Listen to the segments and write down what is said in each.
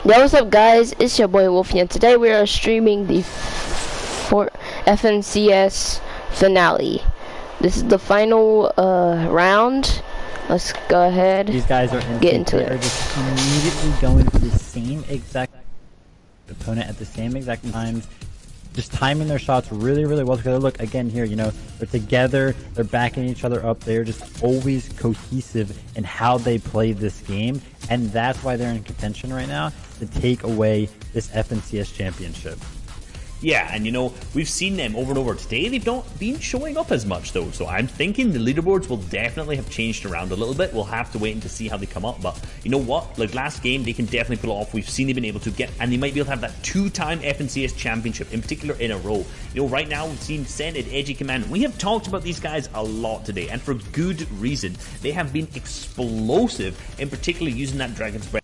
Yo, what's up, guys? It's your boy Wolfie, and today we are streaming the FNCS finale. This is the final round. Let's go ahead. These guys are get into it. They're just immediately going for the same exact opponent at the same exact times. Just timing their shots really, really well together. Look, again here, you know, they're together, they're backing each other up. They're just always cohesive in how they play this game. And that's why they're in contention right now to take away this FNCS championship. Yeah, and you know, we've seen them over and over. Today, they've not been showing up as much, though. So I'm thinking the leaderboards will definitely have changed around a little bit. We'll have to wait and to see how they come up. But you know what? Like last game, they can definitely pull it off. We've seen they've been able to get, and they might be able to have that two-time FNCS championship, in particular, in a row. You know, right now, we've seen Sen and Edgy Command. We have talked about these guys a lot today, and for good reason. They have been explosive, in particular, using that Dragon's Breath.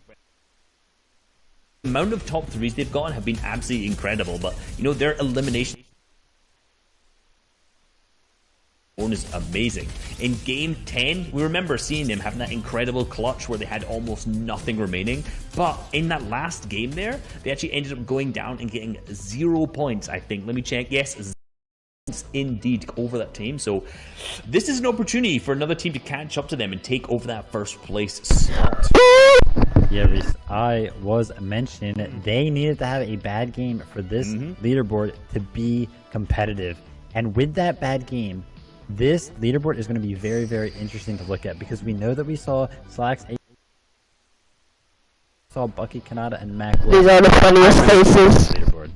The amount of top threes they've gotten have been absolutely incredible, but you know, their elimination is amazing. In game 10, we remember seeing them having that incredible clutch where they had almost nothing remaining, but in that last game there, they actually ended up going down and getting 0 points, I think. Let me check. Yes, indeed, over that team. So this is an opportunity for another team to catch up to them and take over that first place spot. Yeah, Reese, I was mentioning they needed to have a bad game for this leaderboard to be competitive. And with that bad game, this leaderboard is going to be very, very interesting to look at because we know that we saw Slacks, saw Bucky, Kanata, and Mac. These are the funniest faces. Leaderboard.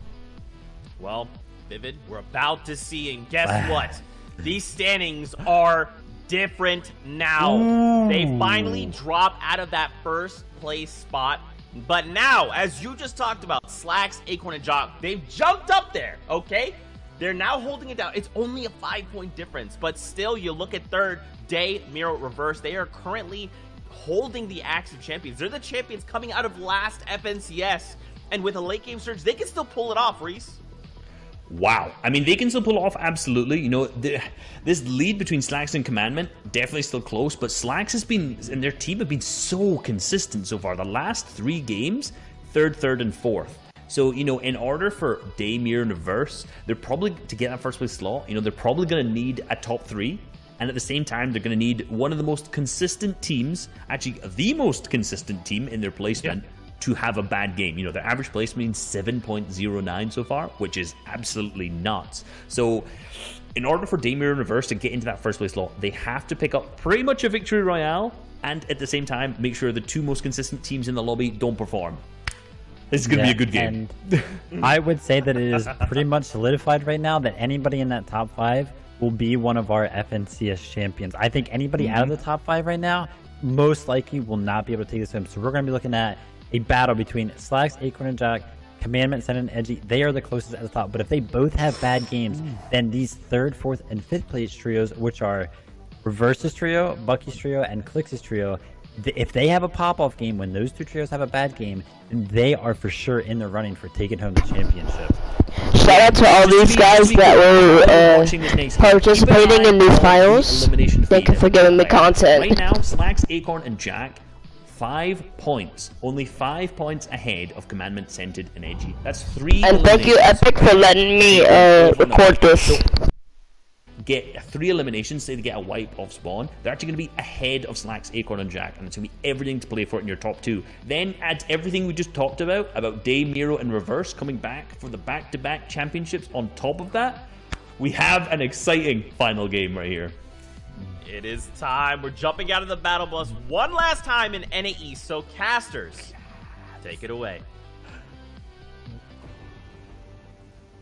Well, Vivid, we're about to see, and guess what? These standings are different now. Ooh. They finally drop out of that first place spot, but now, as you just talked about, Slacks, Acorn, and Jock, they've jumped up there, okay? They're now holding it down. It's only a 5-point difference, but still, you look at third, Day, Miro, Reverse, they are currently holding the axe of champions. They're the champions coming out of last FNCS, and with a late game surge, they can still pull it off, Reese. Wow. I mean, they can still pull off, absolutely. You know, this lead between Slacks and Commandment, definitely still close, but Slacks has been, and their team have been so consistent so far. The last 3 games, third, and fourth. So, you know, in order for Daymir and Reverse, they're probably, to get that first place slot, you know, they're probably going to need a top 3. And at the same time, they're going to need one of the most consistent teams, actually the most consistent team in their placement, to have a bad game. You know, their average placement means 7.09 so far, which is absolutely nuts. So in order for Daymir and Reverse to get into that first place slot, they have to pick up pretty much a victory royale, and at the same time, make sure the 2 most consistent teams in the lobby don't perform. This is going to be a good game. And I would say that it is pretty much solidified right now that anybody in that top 5 will be one of our FNCS champions. I think anybody out of the top 5 right now most likely will not be able to take this home. So we're going to be looking at a battle between Slacks, Acorn, and Jack, Commandment, Sen, and Edgy. They are the closest at the top. But if they both have bad games, then these 3rd, 4th, and 5th place trios, which are Reverse's trio, Bucky's trio, and Clix's trio, if they have a pop-off game, when those 2 trios have a bad game, then they are for sure in the running for taking home the championship. Shout out to all these guys that were participating in these finals. Thank you for giving me content. Right now, Slacks, Acorn, and Jack, 5 points. Only 5 points ahead of Commandment, Scented, and Edgy. That's 3 And thank you, Epic, for letting me record this. So, get 3 eliminations, say they get a wipe off spawn, they're actually going to be ahead of Slacks, Acorn, and Jack, and it's going to be everything to play for in your top 2. Then add everything we just talked about Day, Miro, and Reverse coming back for the back-to-back championships on top of that. We have an exciting final game right here. It is time. We're jumping out of the battle bus one last time in NAE, so casters, take it away.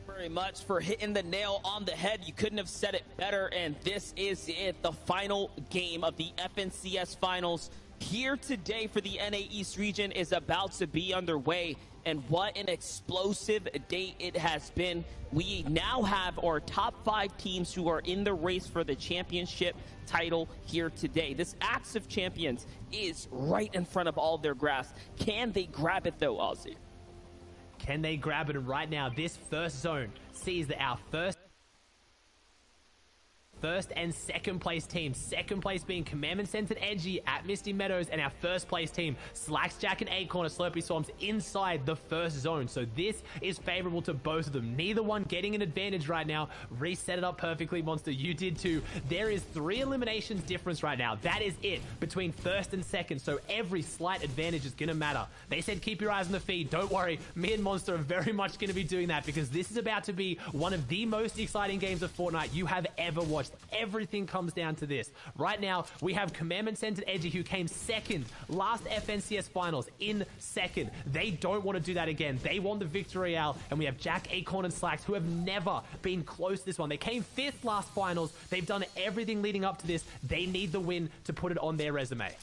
Very much for hitting the nail on the head. You couldn't have said it better, and this is it, the final game of the FNCS finals here today for the NA East region is about to be underway, and what an explosive day it has been. We now have our top 5 teams who are in the race for the championship title here today. This Axe of Champions is right in front of all their grasp. Can they grab it though, Ozzy? Can they grab it right now? This first zone sees that our first first and second place teams. Second place being Commandment Sense and Edgy at Misty Meadows, and our first place team, Slacks, Jack, and Acorn at Slurpee Swarms inside the first zone. So this is favorable to both of them. Neither one getting an advantage right now. Reset it up perfectly, Monster. You did too. There is 3 eliminations difference right now. That is it between first and second. So every slight advantage is going to matter. They said keep your eyes on the feed. Don't worry. Me and Monster are very much going to be doing that because this is about to be one of the most exciting games of Fortnite you have ever watched. Everything comes down to this. Right now, we have Commandment Centered Edgy who came second last FNCS Finals in second. They don't want to do that again. They want the victory out. And we have Jack, Acorn, and Slacks who have never been close to this one. They came 5th last Finals. They've done everything leading up to this. They need the win to put it on their resume.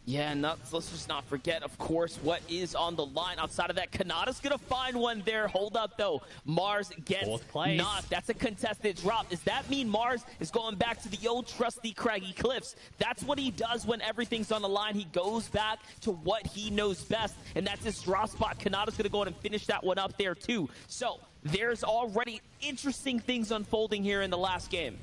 Yeah, let's just not forget, of course, what is on the line. Outside of that, Kanata's going to find one there. Hold up, though. Mars gets knocked. That's a contested drop. Does that mean Mars is going back to the old trusty craggy cliffs? That's what he does when everything's on the line. He goes back to what he knows best, and that's his drop spot. Kanata's going to go ahead and finish that one up there, too. So there's already interesting things unfolding here in the last game.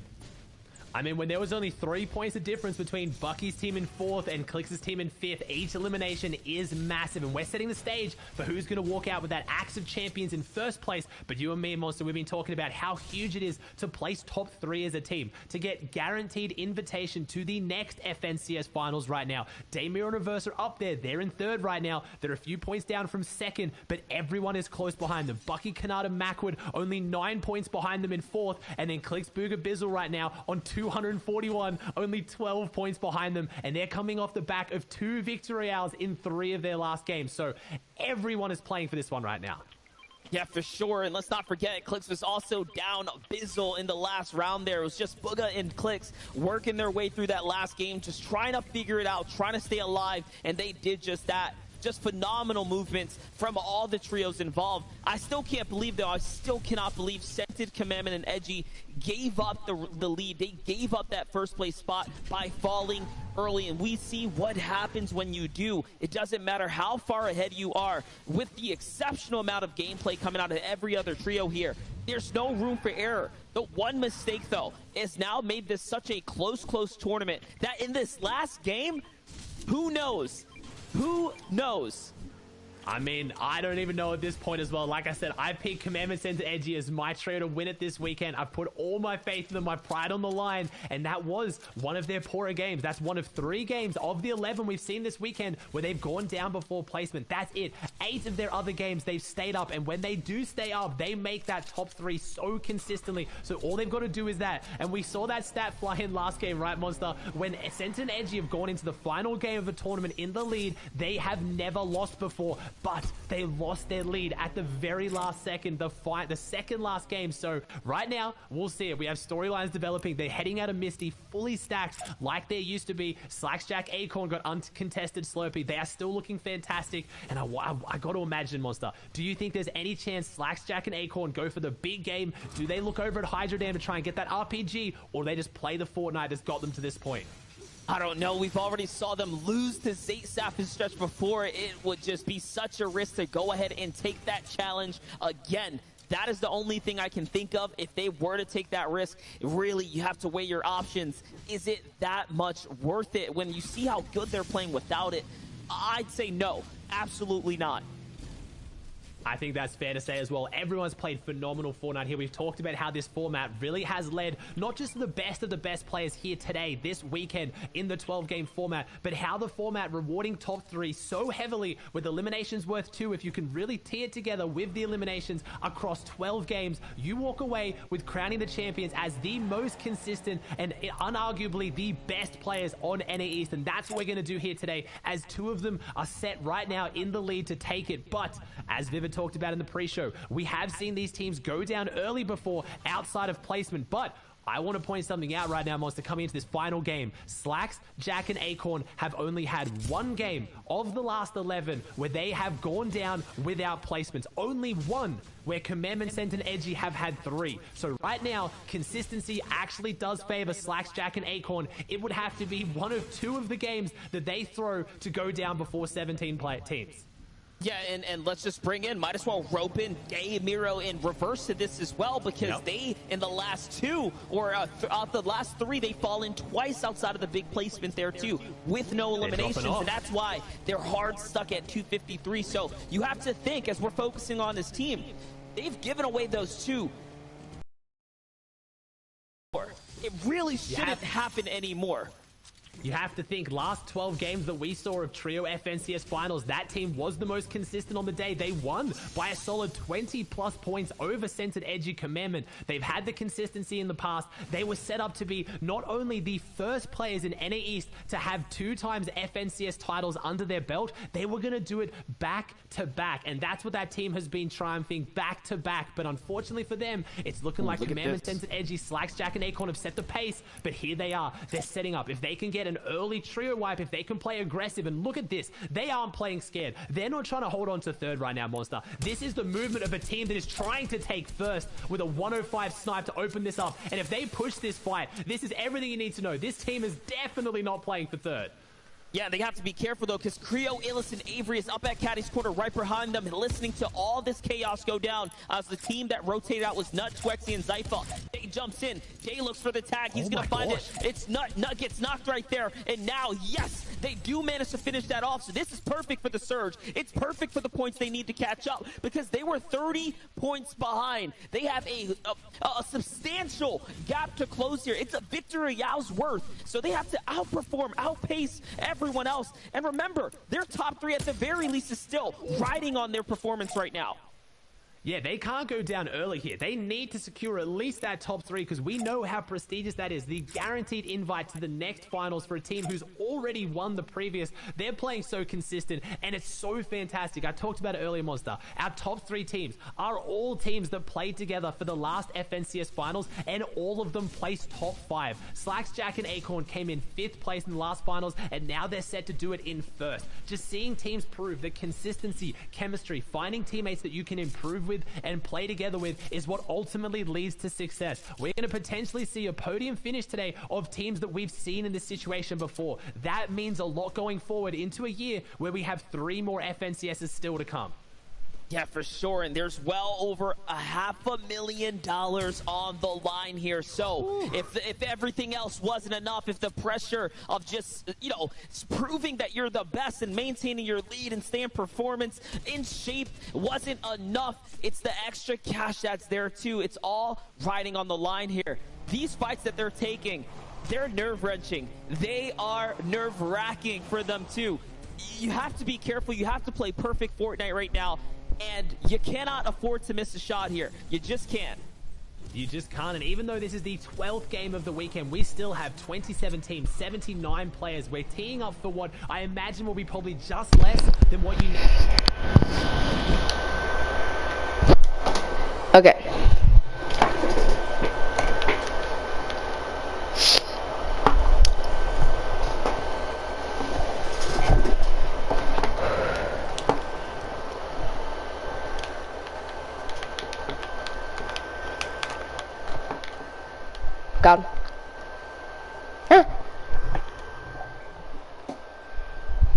I mean, when there was only 3 points of difference between Bucky's team in 4th and Clix's team in 5th, each elimination is massive, and we're setting the stage for who's going to walk out with that Axe of Champions in first place. But you and me, Monster, we've been talking about how huge it is to place top 3 as a team, to get guaranteed invitation to the next FNCS Finals right now. Daymir and Reverse are up there. They're in 3rd right now. They're a few points down from 2nd, but everyone is close behind them. Bucky, Kanata, Macwood, only 9 points behind them in 4th, and then Clix, Booga, Bizzle right now on 241, only 12 points behind them, and they're coming off the back of 2 victory hours in 3 of their last games. So everyone is playing for this one right now. Yeah, for sure. And let's not forget, Clix was also down Bizzle in the last round there. It was just Booga and Clix working their way through that last game, just trying to figure it out, trying to stay alive, and they did just that. Just phenomenal movements from all the trios involved. I still can't believe, though, I still cannot believe Scented, Commandment, and Edgy gave up the lead. They gave up that first place spot by falling early, and we see what happens when you do. It doesn't matter how far ahead you are. With the exceptional amount of gameplay coming out of every other trio here, there's no room for error. The one mistake, though, has now made this such a close tournament that in this last game, who knows? Who knows? I mean, I don't even know at this point as well. Like I said, I picked Commandment Center Edgy as my trio to win it this weekend. I've put all my faith in them, my pride on the line, and that was one of their poorer games. That's one of 3 games of the 11 we've seen this weekend where they've gone down before placement. That's it. 8 of their other games, they've stayed up, and when they do stay up, they make that top 3 so consistently. So all they've got to do is that, and we saw that stat fly in last game, right, Monster? When Center and Edgy have gone into the final game of the tournament in the lead, they have never lost before. But they lost their lead at the very last second, the second last game. So right now, we'll see it. We have storylines developing. They're heading out of Misty, fully stacked like they used to be. Slacks, Jack, Acorn got uncontested Slurpee. They are still looking fantastic. And I got to imagine, Monster, do you think there's any chance Slacks, Jack, and Acorn go for the big game? Do they look over at Hydro Dam to try and get that RPG? Or do they just play the Fortnite that's got them to this point? I don't know. We've already saw them lose to Zaitsaf in stretch before. It would just be such a risk to go ahead and take that challenge again. That is the only thing I can think of. If they were to take that risk, really, you have to weigh your options. Is it that much worth it? When you see how good they're playing without it, I'd say no, absolutely not. I think that's fair to say as well. Everyone's played phenomenal Fortnite here. We've talked about how this format really has led not just the best of the best players here today, this weekend in the 12-game format, but how the format rewarding top 3 so heavily with eliminations worth 2. If you can really tee it together with the eliminations across 12 games, you walk away with crowning the champions as the most consistent and unarguably the best players on NA East. And that's what we're going to do here today, as 2 of them are set right now in the lead to take it. But as Vivid talked about in the pre-show, we have seen these teams go down early before outside of placement. But I want to point something out right now, Monster, coming into this final game. Slacks, Jack, and Acorn have only had 1 game of the last 11 where they have gone down without placements. Only 1 where Commandment, Scent, and Edgy have had 3. So right now, consistency actually does favor Slacks, Jack, and Acorn. It would have to be 1 of 2 of the games that they throw to go down before 17 teams. Yeah, and let's just bring in, might as well rope in Day, Miro in reverse to this as well, because they, in the last two, or out the last three, they've fallen twice outside of the big placement there too, with no eliminations, and that's why they're hard stuck at 253. So you have to think, as we're focusing on this team, they've given away those two. It really shouldn't happen anymore. You have to think, last 12 games that we saw of Trio FNCS Finals, that team was the most consistent on the day. They won by a solid 20-plus points over Centered Edgy Commandment. They've had the consistency in the past. They were set up to be not only the first players in NA East to have 2 times FNCS titles under their belt, they were going to do it back to back. And that's what that team has been triumphing back to back. But unfortunately for them, it's looking like Commandment, Centered Edgy, Slacks, Jack, and Acorn have set the pace. But here they are. They're setting up. If they can get an early trio wipe, if they can play aggressive, and look at this, they aren't playing scared. They're not trying to hold on to third right now, Monster. This is the movement of a team that is trying to take first with a 105 snipe to open this up. And if they push this fight, this is everything you need to know. This team is definitely not playing for third. Yeah, they have to be careful, though, because Creo, Illis, and Avery is up at Caddy's corner right behind them, listening to all this chaos go down as the team that rotated out was Nut, Twexy, and Zypha. Day jumps in. Day looks for the tag. He's going to find it. It's Nut. Nut gets knocked right there. And now, yes, they do manage to finish that off. So this is perfect for the Surge. It's perfect for the points they need to catch up because they were 30 points behind. They have a substantial gap to close here. It's a victory Yao's worth. So they have to outperform, outpace everyone else. And remember, their top 3 at the very least is still riding on their performance right now. Yeah, they can't go down early here. They need to secure at least that top 3 because we know how prestigious that is. The guaranteed invite to the next finals for a team who's already won the previous. They're playing so consistent and it's so fantastic. I talked about it earlier, Monster. Our top 3 teams are all teams that played together for the last FNCS finals and all of them placed top 5. Slacks, Jack, and Acorn came in 5th place in the last finals and now they're set to do it in 1st. Just seeing teams prove that consistency, chemistry, finding teammates that you can improve with and play together with is what ultimately leads to success. We're going to potentially see a podium finish today of teams that we've seen in this situation before. That means a lot going forward into a year where we have 3 more FNCSs still to come. Yeah, for sure. And there's well over $500,000 on the line here. So if everything else wasn't enough, if the pressure of just, you know, proving that you're the best and maintaining your lead and staying performance in shape wasn't enough, it's the extra cash that's there too. It's all riding on the line here. These fights that they're taking, they're nerve-wrenching. They are nerve-wracking for them too. You have to be careful. You have to play perfect Fortnite right now. And you cannot afford to miss a shot here. You just can't. You just can't. And even though this is the 12th game of the weekend, we still have 27 teams, 79 players. We're teeing up for what I imagine will be probably just less than what you need. Okay. God. The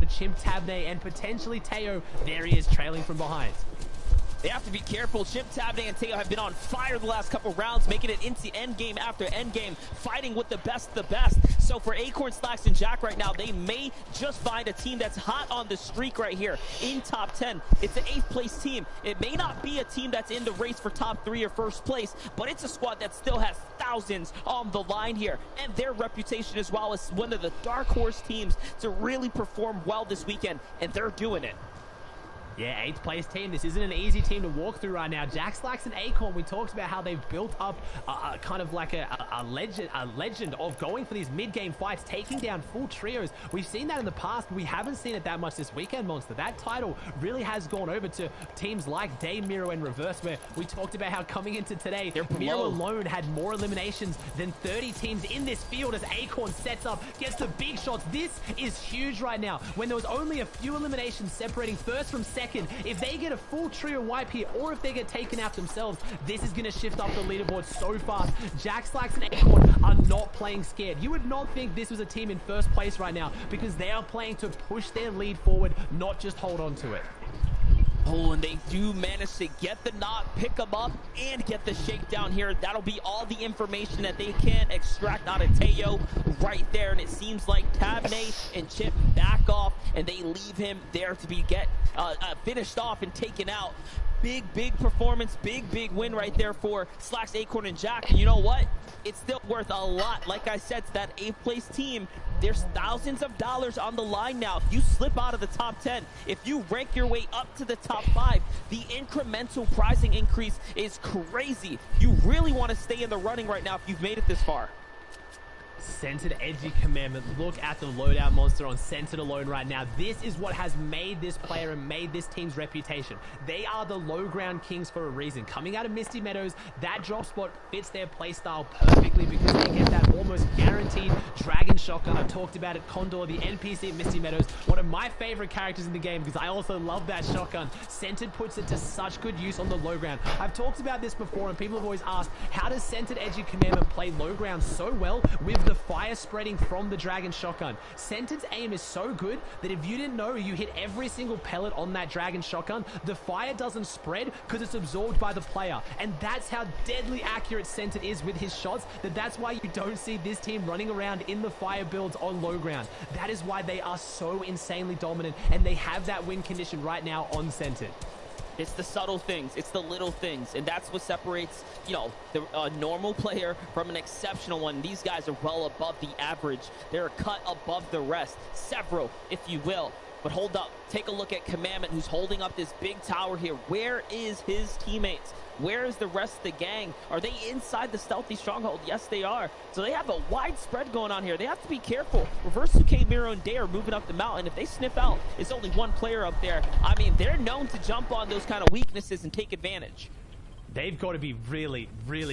Chimp, Tabney, and potentially Teo, there he is trailing from behind. They have to be careful. Chimp, Tabney, and Teo have been on fire the last couple rounds, making it into endgame after endgame, fighting with the best. So for Acorn, Slacks, and Jack right now, they may just find a team that's hot on the streak right here in top 10. It's an 8th place team. It may not be a team that's in the race for top 3 or 1st place, but it's a squad that still has thousands on the line here. And their reputation as well as one of the dark horse teams to really perform well this weekend, and they're doing it. Yeah, 8th place team. This isn't an easy team to walk through right now. Jack, Slacks, and Acorn, we talked about how they've built up kind of like a legend of going for these mid-game fights, taking down full trios. We've seen that in the past, but we haven't seen it that much this weekend, Monster. That title really has gone over to teams like Day, Miro, and Reverse, where we talked about how coming into today, Miro alone had more eliminations than 30 teams in this field as Acorn sets up, gets the big shots. This is huge right now. When there was only a few eliminations separating first from second, if they get a full trio wipe here, or if they get taken out themselves, this is going to shift up the leaderboard so fast. Jack, Slacks, and Acorn are not playing scared. You would not think this was a team in 1st place right now because they are playing to push their lead forward, not just hold on to it. Oh, and they do manage to get the knock, pick them up, and get the shakedown here. That'll be all the information that they can extract out of Teo right there. And it seems like Tabney and Chip back off, and they leave him there to be finished off and taken out. Big performance, big win right there for Slacks, Acorn, and Jack. And you know what? It's still worth a lot. Like I said, to that 8th place team, there's thousands of dollars on the line now. If you slip out of the top 10, if you rank your way up to the top 5, the incremental pricing increase is crazy. You really want to stay in the running right now if you've made it this far. Centered Edgy Commandment. Look at the loadout monster on Centered alone right now. This is what has made this player and made this team's reputation. They are the low ground kings for a reason. Coming out of Misty Meadows, that drop spot fits their playstyle perfectly because they get that almost guaranteed Dragon Shotgun. I've talked about it. Condor, the NPC at Misty Meadows, one of my favorite characters in the game because I also love that shotgun. Centered puts it to such good use on the low ground. I've talked about this before and people have always asked, how does Centered Edgy Commandment play low ground so well with the fire spreading from the Dragon Shotgun? Centered's aim is so good that if you didn't know you hit every single pellet on that Dragon Shotgun, the fire doesn't spread because it's absorbed by the player. And that's how deadly accurate Centered is with his shots, that's why you don't see this team running around in the fire builds on low ground. That is why they are so insanely dominant and they have that win condition right now on Centered. It's the subtle things, it's the little things, and that's what separates, you know, the normal player from an exceptional one. These guys are well above the average. They're cut above the rest, several, if you will. But hold up, take a look at Commandment, who's holding up this big tower here. Where is his teammates? Where is the rest of the gang? Are they inside the stealthy stronghold? Yes, they are. So they have a wide spread going on here. They have to be careful. Reverse Suke, Miro, and Day are moving up the mountain. If they sniff out, it's only one player up there. I mean, they're known to jump on those kind of weaknesses and take advantage. They've got to be really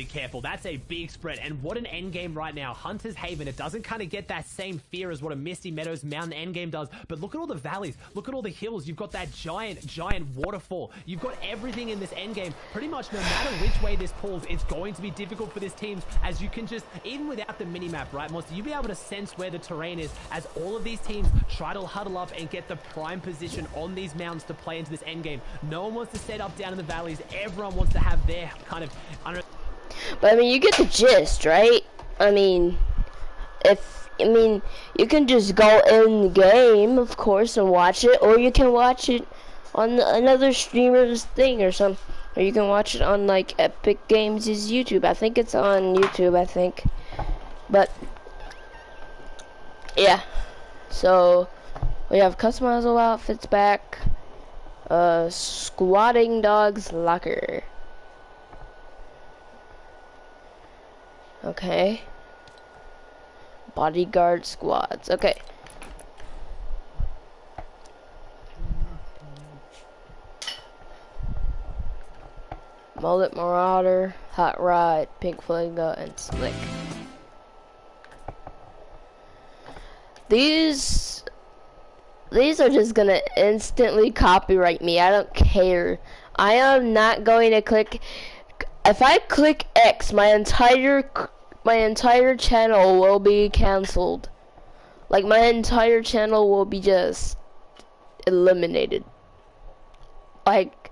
careful. That's a big spread. And what an endgame right now. Hunter's Haven, it doesn't kind of get that same fear as what a Misty Meadows Mountain endgame does. But look at all the valleys. Look at all the hills. You've got that giant waterfall. You've got everything in this endgame. Pretty much no matter which way this pulls, it's going to be difficult for this team as you can just, even without the minimap, right, Monster, you'll be able to sense where the terrain is as all of these teams try to huddle up and get the prime position on these mountains to play into this endgame. No one wants to set up down in the valleys. Everyone wants to have their kind of but I mean, you get the gist, right? I mean, you can just go in the game, of course, and watch it, or you can watch it on another streamer's thing or something, or you can watch it on like Epic Games' YouTube. I think it's on YouTube, I think. But yeah, so we have customizable outfits back. Squatting Dog's Locker. Okay. Bodyguard squads. Okay. Mullet Marauder, Hot Rod, Pink Flamingo, and Slick. These are just gonna instantly copyright me. I don't care. I am not going to click. If I click X, my entire channel will be canceled. Like, my entire channel will be just eliminated. Like,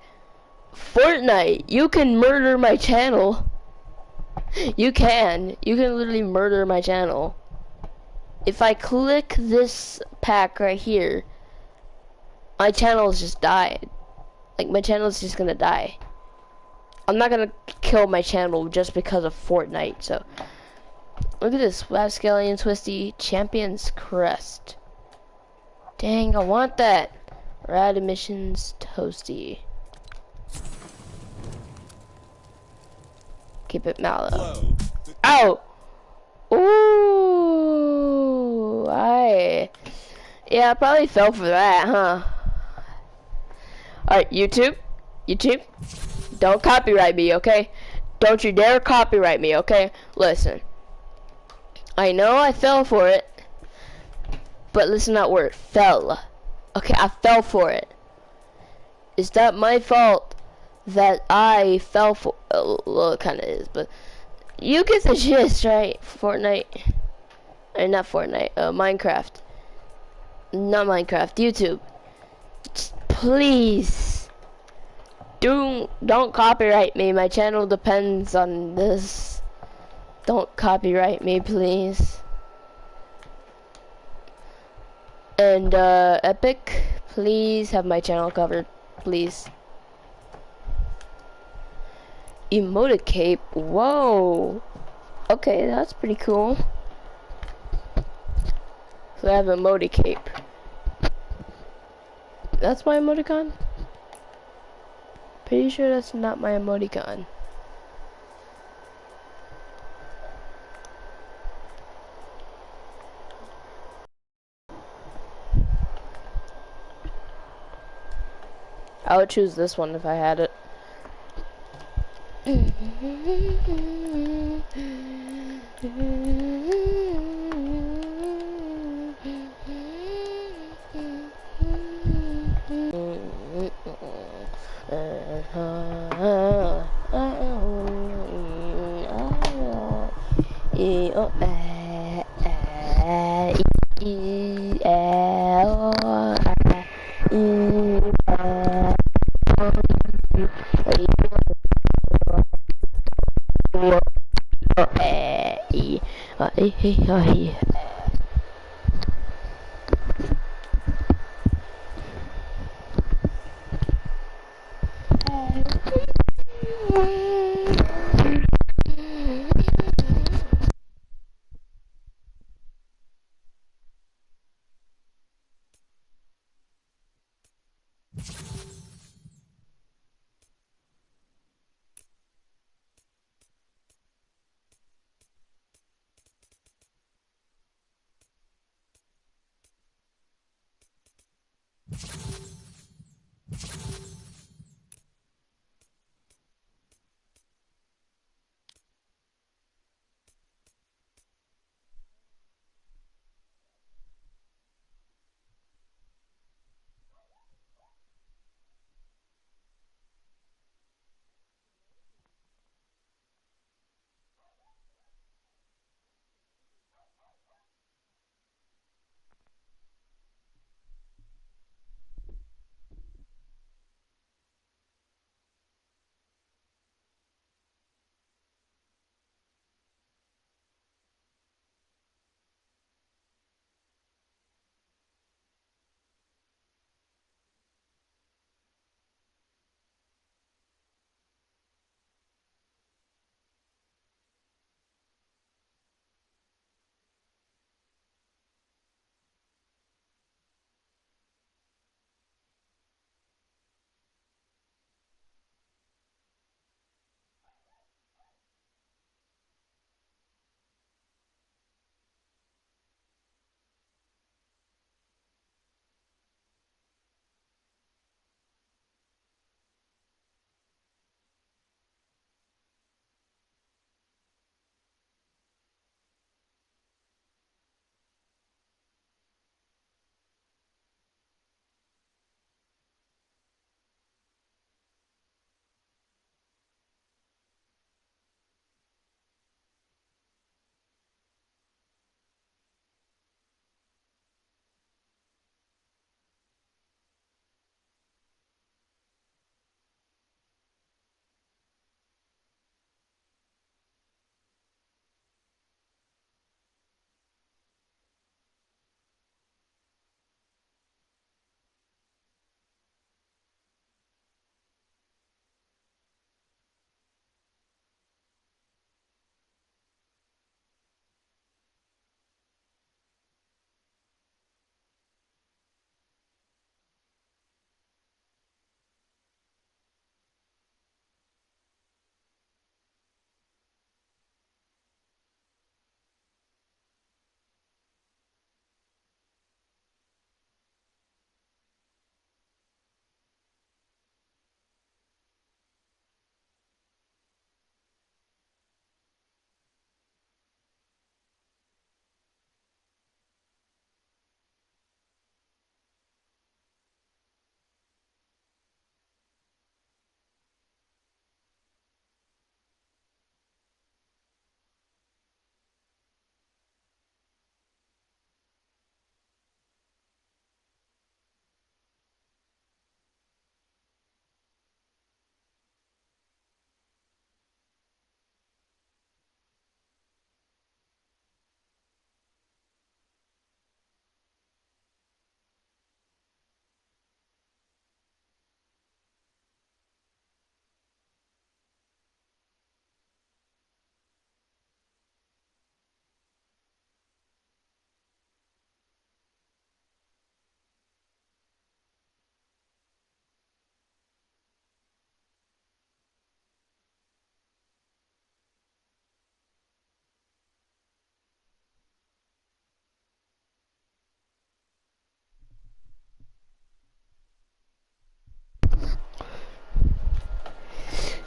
Fortnite, you can murder my channel. You can literally murder my channel. If I click this pack right here, my channel's just died. Like, my channel's just gonna die. I'm not gonna kill my channel just because of Fortnite, so. Look at this, Scallion Twisty Champion's Crest. Dang, I want that. Rad Emissions Toasty. Keep it mellow. Ow! Ooh, yeah, I probably fell for that, huh? Alright, YouTube, don't copyright me, okay? Don't you dare copyright me, okay? Listen, I know I fell for it, but listen to that word, fell. Okay, I fell for it. Is that my fault that I fell for? Well, it kind of is, but you get the gist, right? Fortnite, or not Fortnite, Minecraft. Not Minecraft, YouTube. Just please Don't copyright me. My channel depends on this. Don't copyright me, please. And Epic, please have my channel covered, please. Emoticape. Whoa. Okay, that's pretty cool. So I have Emoticape. That's my emoticon? Pretty sure that's not my emoticon. I would choose this one if I had it.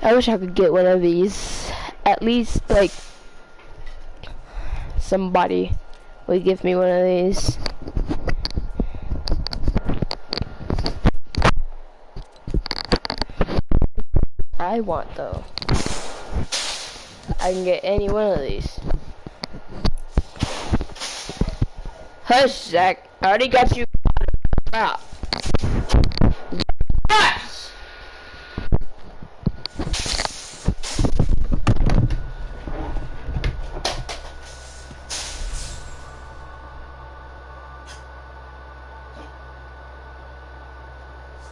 I wish I could get one of these. At least, like, somebody would give me one of these. I want, though. I can get any one of these. Hush, Zach. I already got you. Crap. Hush!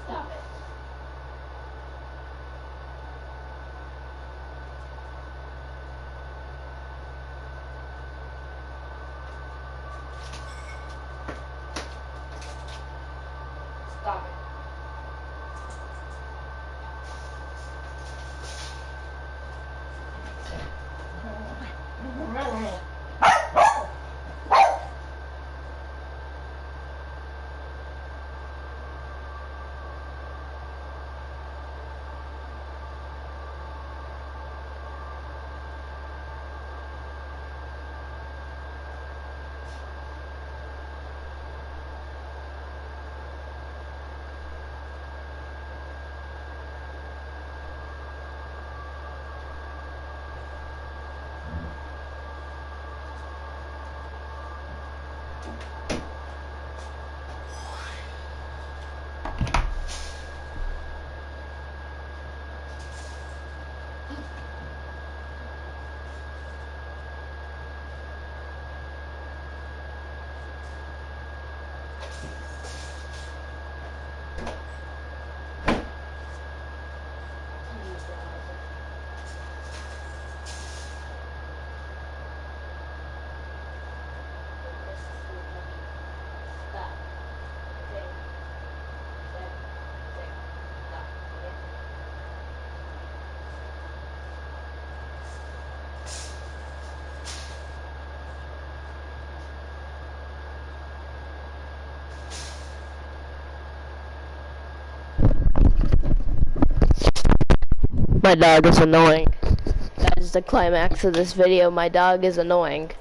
Stop it. Stop it. My dog is annoying. That is the climax of this video. My dog is annoying.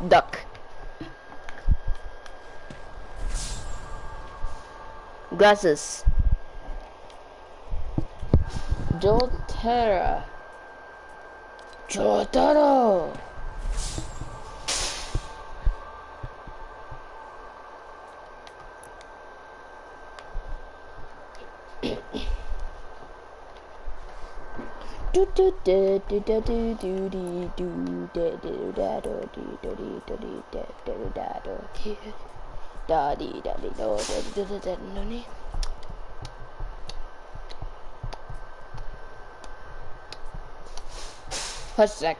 Duck. Glasses. Jotaro. Jotaro. Do do do do do do do do do do do da do do do do do do do da do do da dee da dee do do do do do. Hush, Zach.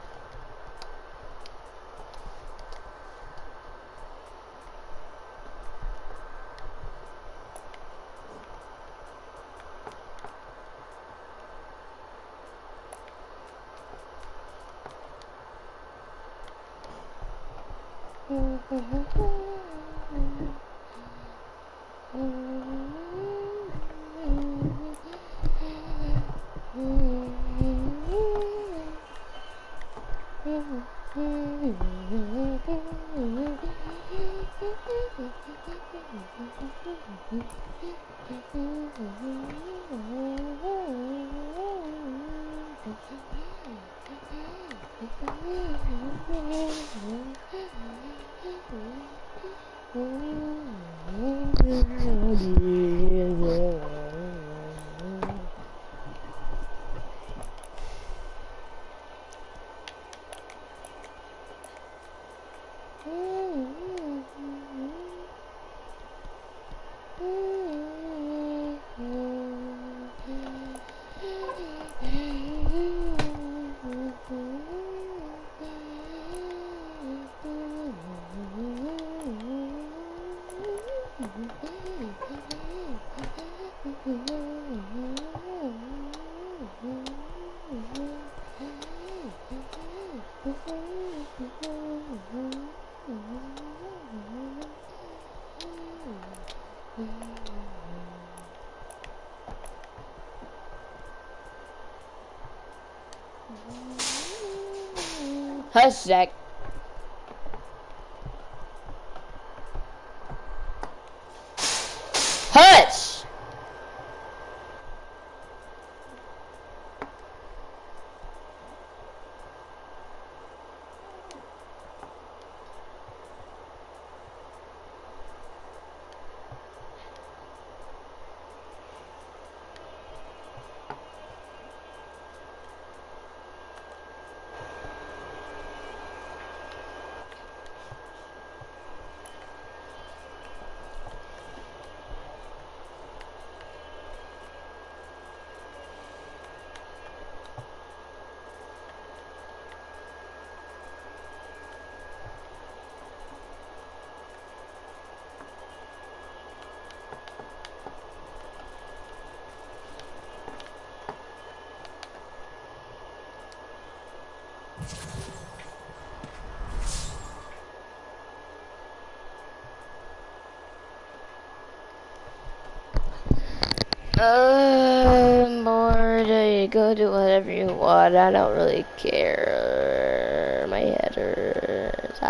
Hush, Zach. Hush! Bored. You go do whatever you want. I don't really care. My head hurts.